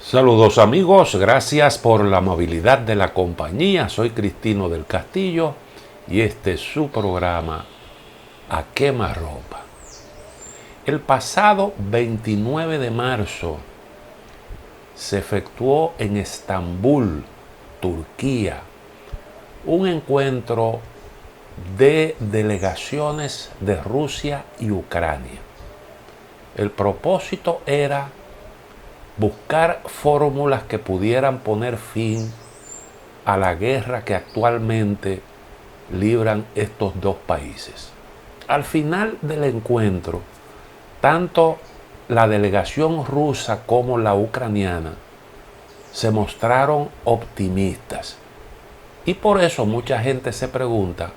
Saludos amigos, gracias por la amabilidad de la compañía. Soy Cristino del Castillo y este es su programa A Quemarropa. El pasado 29 de marzo se efectuó en Estambul, Turquía, un encuentro de delegaciones de Rusia y Ucrania. El propósito era buscar fórmulas que pudieran poner fin a la guerra que actualmente libran estos dos países. Al final del encuentro, tanto la delegación rusa como la ucraniana se mostraron optimistas. Y por eso mucha gente se pregunta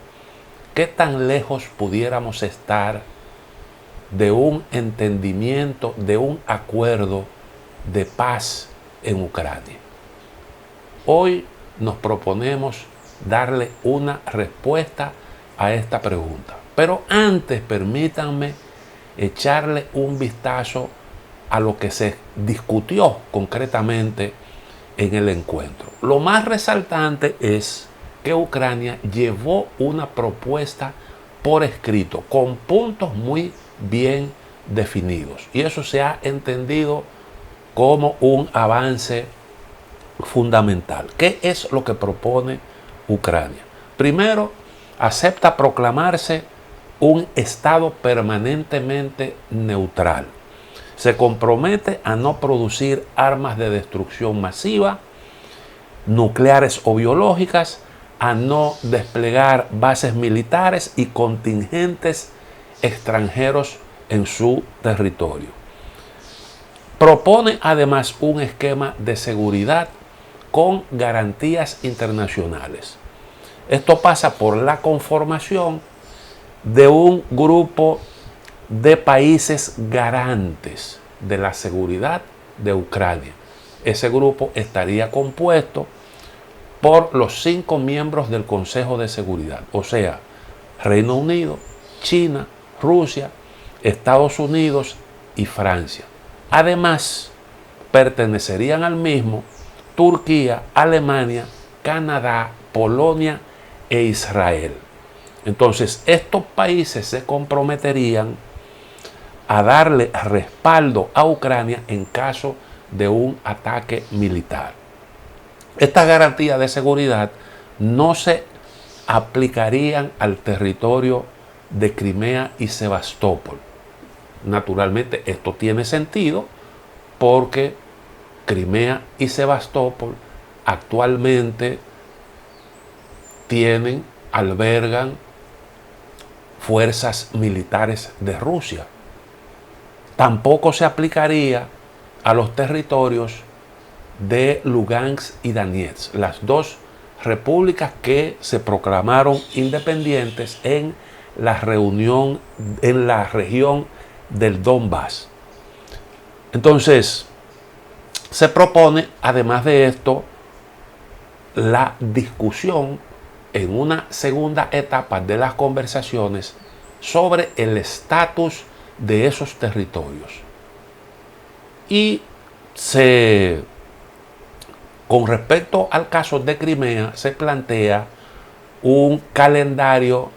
qué tan lejos pudiéramos estar de un entendimiento, de un acuerdo de paz en Ucrania. Hoy nos proponemos darle una respuesta a esta pregunta. Pero antes permítanme echarle un vistazo a lo que se discutió concretamente en el encuentro. Lo más resaltante es que Ucrania llevó una propuesta por escrito con puntos muy bien definidos. Y eso se ha entendido como un avance fundamental. ¿Qué es lo que propone Ucrania? Primero, acepta proclamarse un Estado permanentemente neutral. Se compromete a no producir armas de destrucción masiva, nucleares o biológicas, a no desplegar bases militares y contingentes extranjeros en su territorio. Propone además un esquema de seguridad con garantías internacionales. Esto pasa por la conformación de un grupo de países garantes de la seguridad de Ucrania. Ese grupo estaría compuesto por los 5 miembros del Consejo de Seguridad, o sea, Reino Unido, China, Rusia, Estados Unidos y Francia. Además, pertenecerían al mismo Turquía, Alemania, Canadá, Polonia e Israel. Entonces, estos países se comprometerían a darle respaldo a Ucrania en caso de un ataque militar. Estas garantías de seguridad no se aplicarían al territorio de Crimea y Sebastopol. Naturalmente esto tiene sentido porque Crimea y Sebastopol actualmente albergan fuerzas militares de Rusia. Tampoco se aplicaría a los territorios de Lugansk y Donetsk, las dos repúblicas que se proclamaron independientes en la región del Donbass. Entonces, se propone, además de esto, la discusión en una segunda etapa de las conversaciones sobre el estatus de esos territorios. Y con respecto al caso de Crimea, se plantea un calendario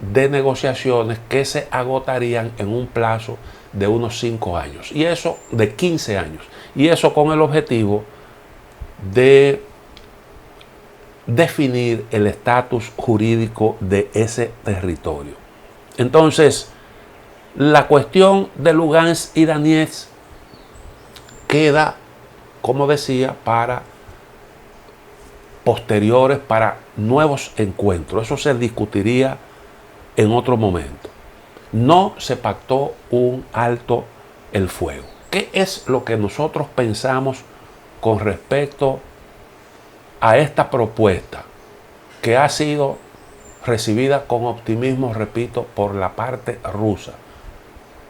de negociaciones que se agotarían en un plazo de unos 5 años, y eso de 15 años, y eso con el objetivo de definir el estatus jurídico de ese territorio. Entonces, la cuestión de Lugansk y Donetsk queda, como decía, para posteriores, para nuevos encuentros. Eso se discutiría en otro momento. No se pactó un alto el fuego. ¿Qué es lo que nosotros pensamos con respecto a esta propuesta que ha sido recibida con optimismo, repito, por la parte rusa,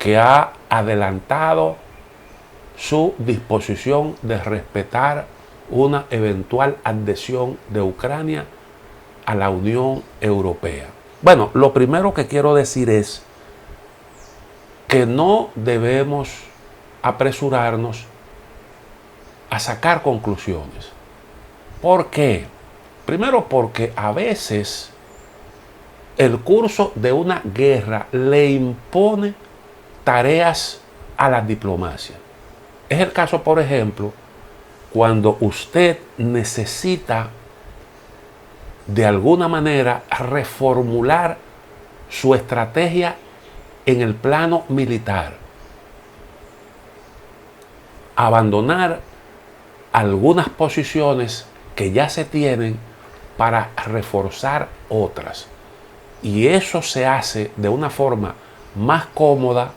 que ha adelantado su disposición de respetar una eventual adhesión de Ucrania a la Unión Europea? Bueno, lo primero que quiero decir es que no debemos apresurarnos a sacar conclusiones. ¿Por qué? Primero porque a veces el curso de una guerra le impone tareas a la diplomacia. Es el caso, por ejemplo, cuando usted necesita de alguna manera reformular su estrategia en el plano militar, abandonar algunas posiciones que ya se tienen para reforzar otras. Y eso se hace de una forma más cómoda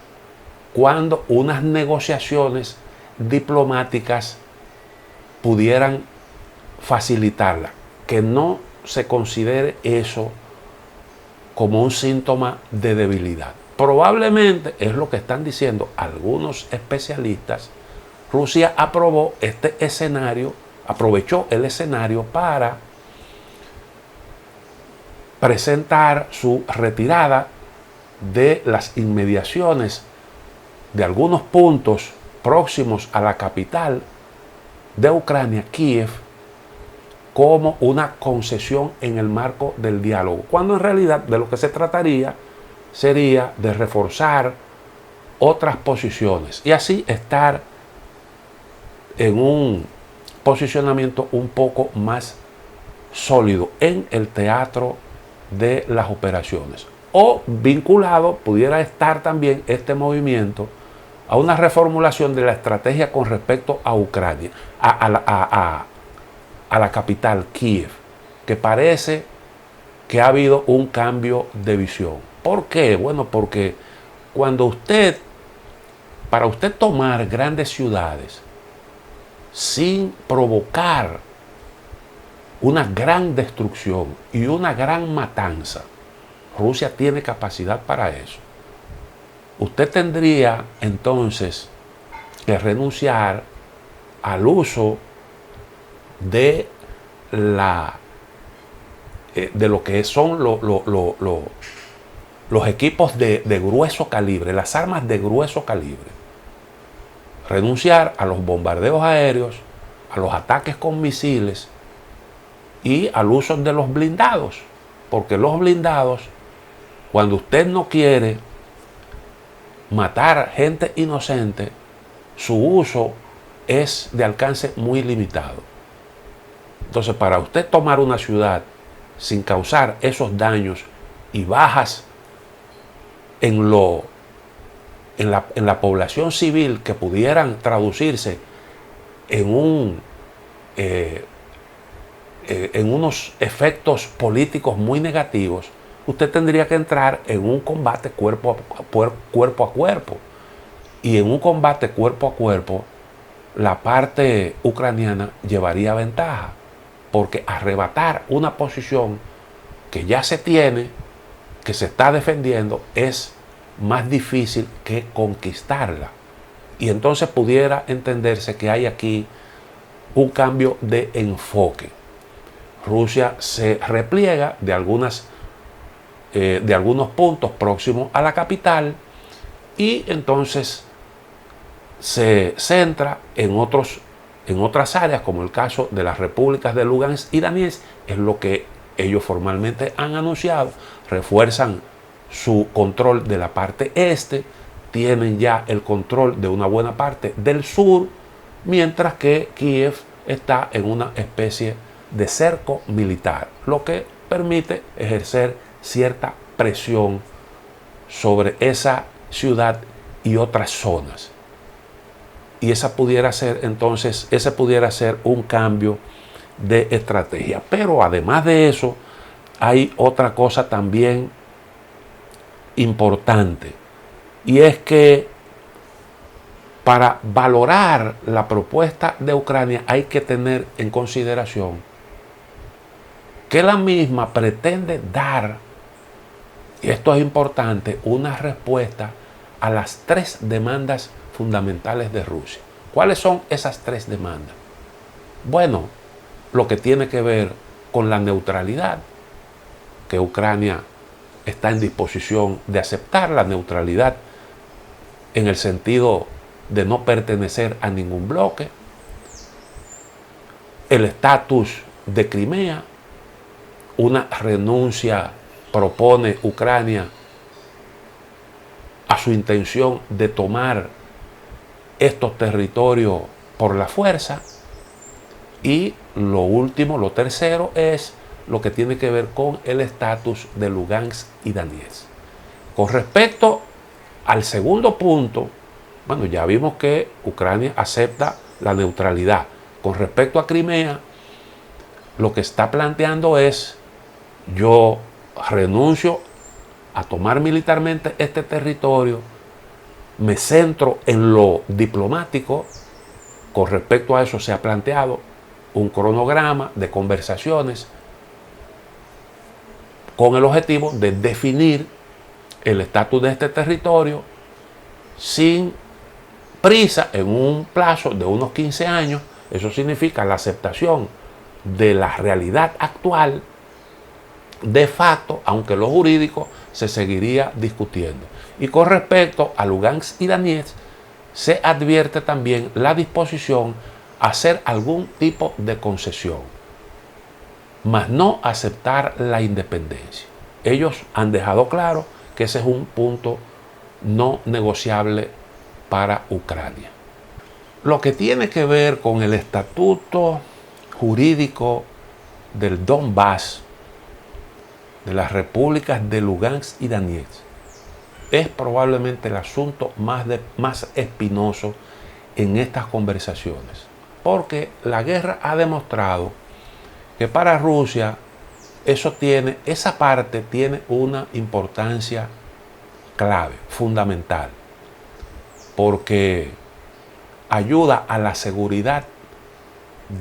cuando unas negociaciones diplomáticas pudieran facilitarla. Que no se considere eso como un síntoma de debilidad. Probablemente es lo que están diciendo algunos especialistas. Rusia aprovechó el escenario para presentar su retirada de las inmediaciones de algunos puntos próximos a la capital de Ucrania, Kiev, como una concesión en el marco del diálogo, cuando en realidad de lo que se trataría sería de reforzar otras posiciones y así estar en un posicionamiento un poco más sólido en el teatro de las operaciones. O vinculado pudiera estar también este movimiento a una reformulación de la estrategia con respecto a Ucrania, a la capital, Kiev, que parece que ha habido un cambio de visión. ¿Por qué? Bueno, porque para usted tomar grandes ciudades sin provocar una gran destrucción y una gran matanza, Rusia tiene capacidad para eso. Usted tendría entonces que renunciar al uso de lo que son los equipos de grueso calibre, las armas de grueso calibre. Renunciar a los bombardeos aéreos, a los ataques con misiles y al uso de los blindados. Porque los blindados, cuando usted no quiere matar gente inocente, su uso es de alcance muy limitado. Entonces, para usted tomar una ciudad sin causar esos daños y bajas en la población civil que pudieran traducirse en unos efectos políticos muy negativos, usted tendría que entrar en un combate cuerpo a cuerpo. Y en un combate cuerpo a cuerpo, la parte ucraniana llevaría ventaja, porque arrebatar una posición que ya se tiene, que se está defendiendo, es más difícil que conquistarla. Y entonces pudiera entenderse que hay aquí un cambio de enfoque. Rusia se repliega de algunos puntos próximos a la capital y entonces se centra en otras áreas, como el caso de las repúblicas de Lugansk y Donetsk. Es lo que ellos formalmente han anunciado. Refuerzan su control de la parte este, tienen ya el control de una buena parte del sur, mientras que Kiev está en una especie de cerco militar, lo que permite ejercer cierta presión sobre esa ciudad y otras zonas. Y ese pudiera ser un cambio de estrategia. Pero además de eso, hay otra cosa también importante, y es que para valorar la propuesta de Ucrania hay que tener en consideración que la misma pretende dar, y esto es importante, una respuesta a las 3 demandas fundamentales de Rusia. ¿Cuáles son esas 3 demandas? Bueno, lo que tiene que ver con la neutralidad, que Ucrania está en disposición de aceptar la neutralidad en el sentido de no pertenecer a ningún bloque. el estatus de Crimea, una renuncia propone Ucrania a su intención de tomar estos territorios por la fuerza. Y lo último, lo tercero, es lo que tiene que ver con el estatus de Lugansk y Donetsk. Con respecto al segundo punto, bueno, ya vimos que Ucrania acepta la neutralidad. Con respecto a Crimea, lo que está planteando es: yo renuncio a tomar militarmente este territorio, me centro en lo diplomático. Con respecto a eso se ha planteado un cronograma de conversaciones con el objetivo de definir el estatus de este territorio sin prisa, en un plazo de unos 15 años. Eso significa la aceptación de la realidad actual de facto, aunque lo jurídico se seguiría discutiendo. Y con respecto a Lugansk y Donetsk, se advierte también la disposición a hacer algún tipo de concesión, mas no aceptar la independencia. Ellos han dejado claro que ese es un punto no negociable para Ucrania. Lo que tiene que ver con el estatuto jurídico del Donbass, de las repúblicas de Lugansk y Donetsk, es probablemente el asunto más espinoso en estas conversaciones, porque la guerra ha demostrado que para Rusia esa parte tiene una importancia clave, fundamental, porque ayuda a la seguridad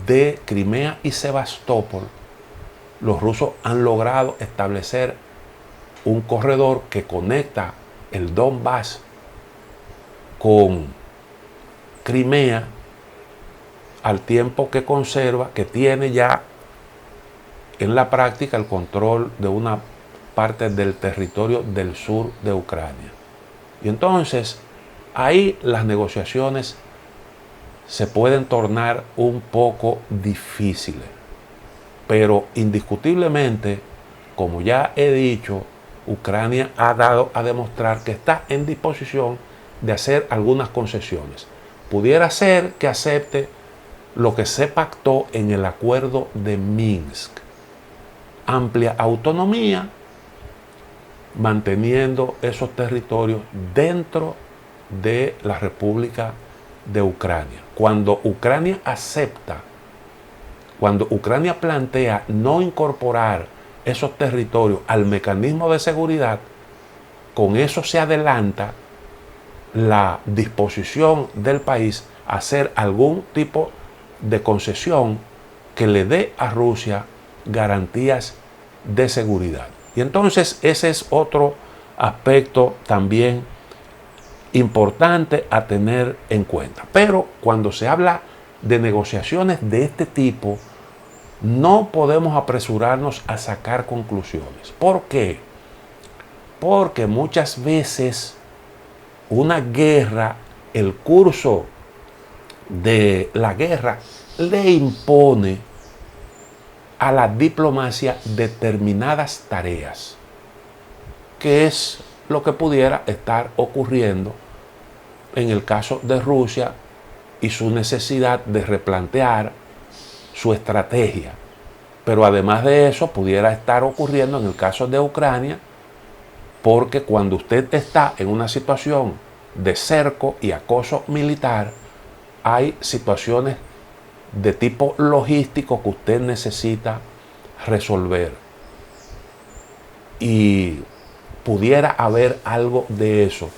de Crimea y Sebastopol. Los rusos han logrado establecer un corredor que conecta el Donbass con Crimea, al tiempo que conserva, que tiene ya en la práctica el control de una parte del territorio del sur de Ucrania. Y entonces ahí las negociaciones se pueden tornar un poco difíciles. Pero indiscutiblemente, como ya he dicho, Ucrania ha dado a demostrar que está en disposición de hacer algunas concesiones. Pudiera ser que acepte lo que se pactó en el acuerdo de Minsk: amplia autonomía, manteniendo esos territorios dentro de la República de Ucrania. Cuando Ucrania plantea no incorporar esos territorios al mecanismo de seguridad, con eso se adelanta la disposición del país a hacer algún tipo de concesión que le dé a Rusia garantías de seguridad. Y entonces ese es otro aspecto también importante a tener en cuenta. Pero cuando se habla de negociaciones de este tipo, no podemos apresurarnos a sacar conclusiones. ¿Por qué? Porque muchas veces una guerra, el curso de la guerra le impone a la diplomacia determinadas tareas, que es lo que pudiera estar ocurriendo en el caso de Rusia y su necesidad de replantear su estrategia. Pero además de eso, pudiera estar ocurriendo en el caso de Ucrania, porque cuando usted está en una situación de cerco y acoso militar, hay situaciones de tipo logístico que usted necesita resolver. Y pudiera haber algo de eso,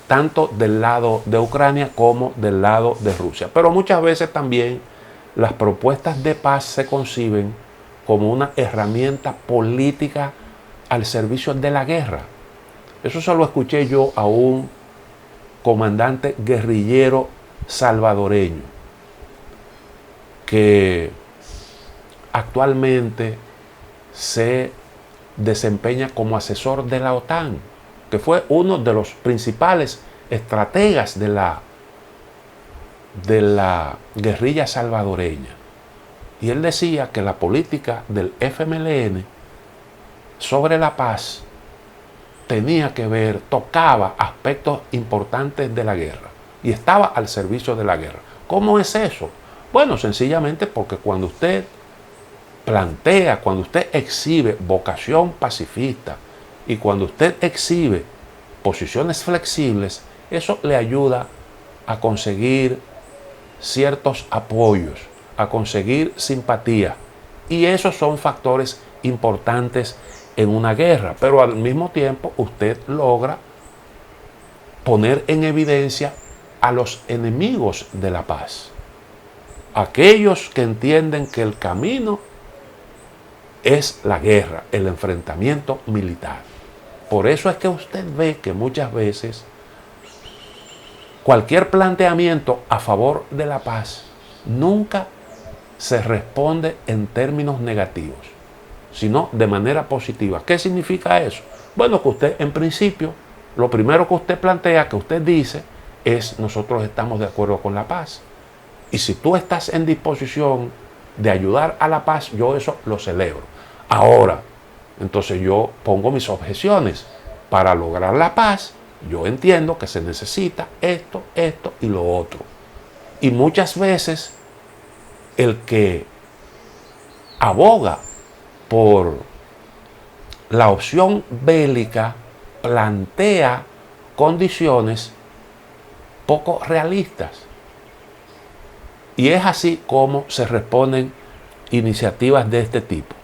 tanto del lado de Ucrania como del lado de Rusia. Pero muchas veces también las propuestas de paz se conciben como una herramienta política al servicio de la guerra. Eso se lo escuché yo a un comandante guerrillero salvadoreño que actualmente se desempeña como asesor de la OTAN, que fue uno de los principales estrategas de la de la guerrilla salvadoreña. Y él decía que la política del FMLN sobre la paz tenía que ver, tocaba aspectos importantes de la guerra y estaba al servicio de la guerra. ¿Cómo es eso? Bueno, sencillamente porque cuando usted plantea, cuando usted exhibe vocación pacifista y cuando usted exhibe posiciones flexibles, eso le ayuda a conseguir ciertos apoyos, a conseguir simpatía. Y esos son factores importantes en una guerra, pero al mismo tiempo usted logra poner en evidencia a los enemigos de la paz, aquellos que entienden que el camino es la guerra, el enfrentamiento militar. Por eso es que usted ve que muchas veces cualquier planteamiento a favor de la paz nunca se responde en términos negativos, sino de manera positiva. ¿Qué significa eso? Bueno, que usted en principio, lo primero que usted plantea, que usted dice, es nosotros estamos de acuerdo con la paz. Y si tú estás en disposición de ayudar a la paz, yo eso lo celebro. Ahora, entonces yo pongo mis objeciones. Para lograr la paz, yo entiendo que se necesita esto, esto y lo otro. Y muchas veces el que aboga por la opción bélica plantea condiciones poco realistas. Y es así como se responden iniciativas de este tipo.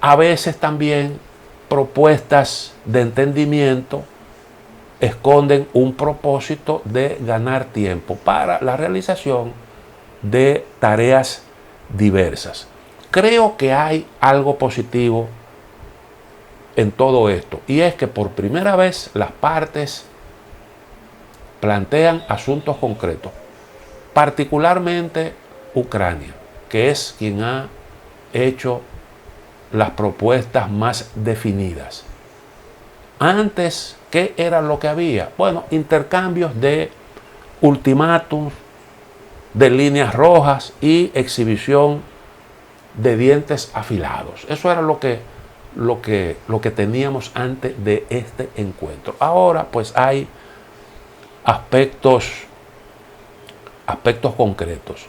A veces también propuestas de entendimiento esconden un propósito de ganar tiempo para la realización de tareas diversas. Creo que hay algo positivo en todo esto, y es que por primera vez las partes plantean asuntos concretos, particularmente Ucrania, que es quien ha hecho las propuestas más definidas. Antes, ¿qué era lo que había? Bueno, intercambios de ultimátums, de líneas rojas y exhibición de dientes afilados. Eso era lo que teníamos antes de este encuentro. Ahora, pues hay aspectos concretos.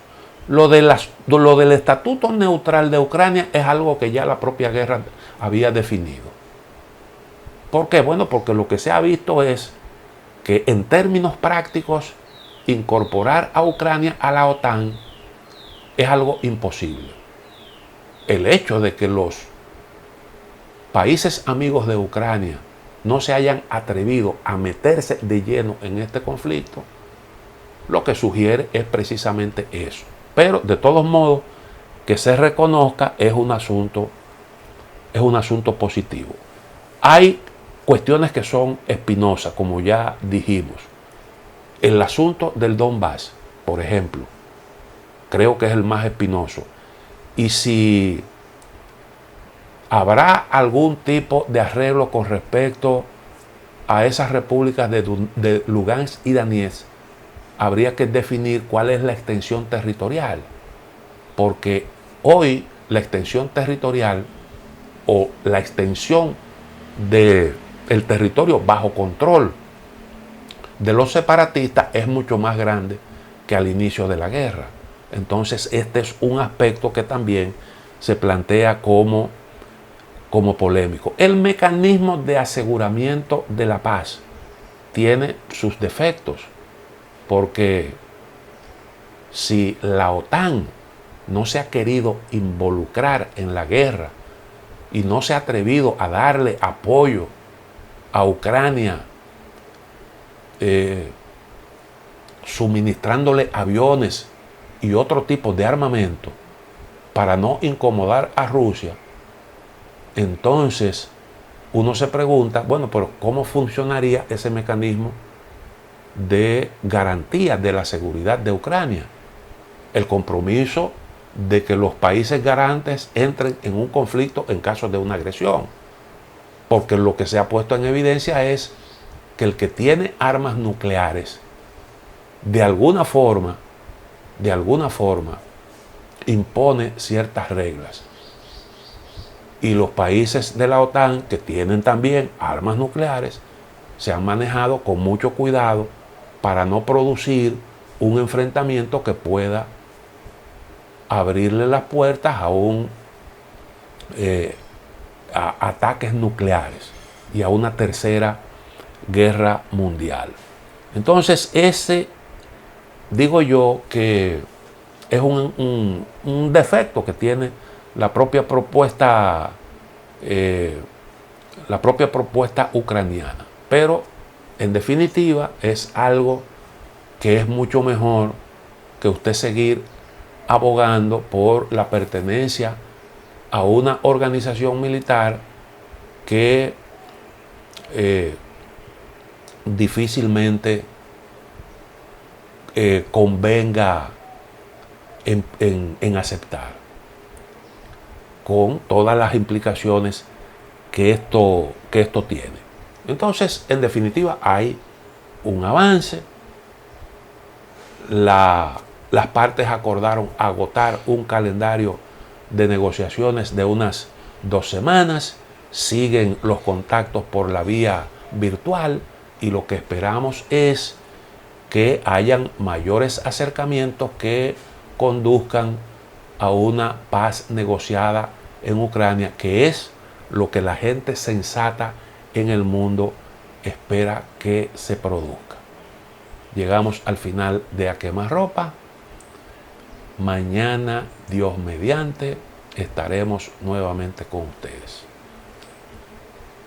Lo del estatuto neutral de Ucrania es algo que ya la propia guerra había definido. ¿Por qué? Bueno, porque lo que se ha visto es que en términos prácticos incorporar a Ucrania a la OTAN es algo imposible. El hecho de que los países amigos de Ucrania no se hayan atrevido a meterse de lleno en este conflicto, lo que sugiere es precisamente eso. Pero de todos modos, que se reconozca es un asunto positivo. Hay cuestiones que son espinosas, como ya dijimos. El asunto del Donbass, por ejemplo, creo que es el más espinoso. Y si habrá algún tipo de arreglo con respecto a esas repúblicas de Lugansk y Donetsk, habría que definir cuál es la extensión territorial, porque hoy la extensión territorial o la extensión del territorio bajo control de los separatistas es mucho más grande que al inicio de la guerra. Entonces este es un aspecto que también se plantea como polémico. El mecanismo de aseguramiento de la paz tiene sus defectos, porque si la OTAN no se ha querido involucrar en la guerra y no se ha atrevido a darle apoyo a Ucrania, suministrándole aviones y otro tipo de armamento para no incomodar a Rusia, entonces uno se pregunta, bueno, pero ¿cómo funcionaría ese mecanismo de garantía de la seguridad de Ucrania? El compromiso de que los países garantes entren en un conflicto en caso de una agresión. Porque lo que se ha puesto en evidencia es que el que tiene armas nucleares, de alguna forma, de alguna forma impone ciertas reglas. Y los países de la OTAN, que tienen también armas nucleares, se han manejado con mucho cuidado para no producir un enfrentamiento que pueda abrirle las puertas a ataques nucleares y a una tercera guerra mundial. Entonces, digo yo que es un defecto que tiene la propia propuesta ucraniana. Pero, en definitiva, es algo que es mucho mejor que usted seguir abogando por la pertenencia a una organización militar que difícilmente convenga en aceptar, con todas las implicaciones que esto tiene. Entonces, en definitiva, hay un avance. Las partes acordaron agotar un calendario de negociaciones de unas 2 semanas. Siguen los contactos por la vía virtual y lo que esperamos es que hayan mayores acercamientos que conduzcan a una paz negociada en Ucrania, que es lo que la gente sensata en el mundo espera que se produzca. Llegamos al final de A Quemarropa. Mañana, Dios mediante, estaremos nuevamente con ustedes.